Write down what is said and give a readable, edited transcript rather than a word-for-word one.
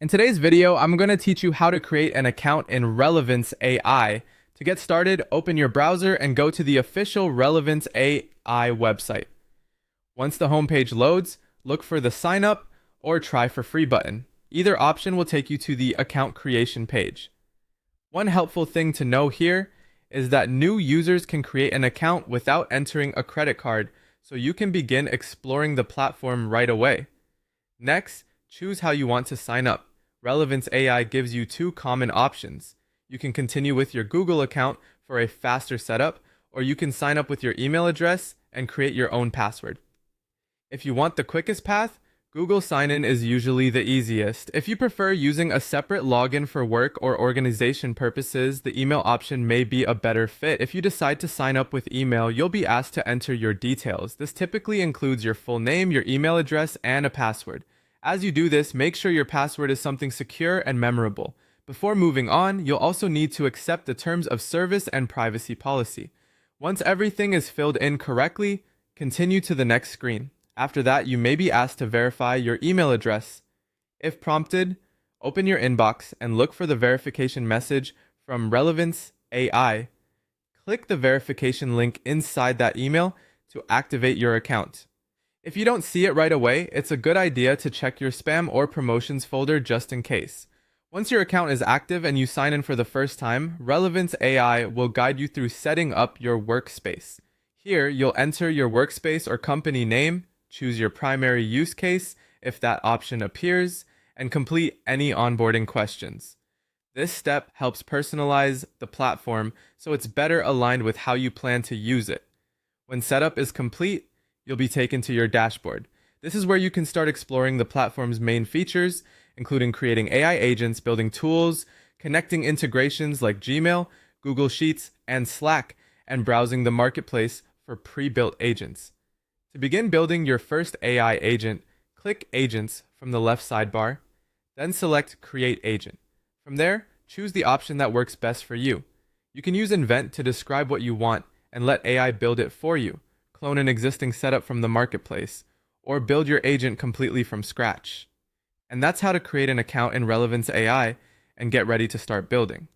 In today's video, I'm going to teach you how to create an account in Relevance AI. To get started, open your browser and go to the official Relevance AI website. Once the homepage loads, look for the sign up or try for free button. Either option will take you to the account creation page. One helpful thing to know here is that new users can create an account without entering a credit card, so you can begin exploring the platform right away. Next, choose how you want to sign up. Relevance AI gives you two common options. You can continue with your Google account for a faster setup, or you can sign up with your email address and create your own password. If you want the quickest path, Google sign-in is usually the easiest. If you prefer using a separate login for work or organization purposes, the email option may be a better fit. If you decide to sign up with email, you'll be asked to enter your details. This typically includes your full name, your email address, and a password. As you do this, make sure your password is something secure and memorable. Before moving on, you'll also need to accept the terms of service and privacy policy. Once everything is filled in correctly, continue to the next screen. After that, you may be asked to verify your email address. If prompted, open your inbox and look for the verification message from Relevance AI. Click the verification link inside that email to activate your account. If you don't see it right away, it's a good idea to check your spam or promotions folder just in case. Once your account is active and you sign in for the first time, Relevance AI will guide you through setting up your workspace. Here, you'll enter your workspace or company name, choose your primary use case if that option appears, and complete any onboarding questions. This step helps personalize the platform so it's better aligned with how you plan to use it. When setup is complete, you'll be taken to your dashboard. This is where you can start exploring the platform's main features, including creating AI agents, building tools, connecting integrations like Gmail, Google Sheets, and Slack, and browsing the marketplace for pre-built agents. To begin building your first AI agent, click Agents from the left sidebar, then select Create Agent. From there, choose the option that works best for you. You can use Invent to describe what you want and let AI build it for you. Clone an existing setup from the marketplace, or build your agent completely from scratch. And that's how to create an account in Relevance AI and get ready to start building.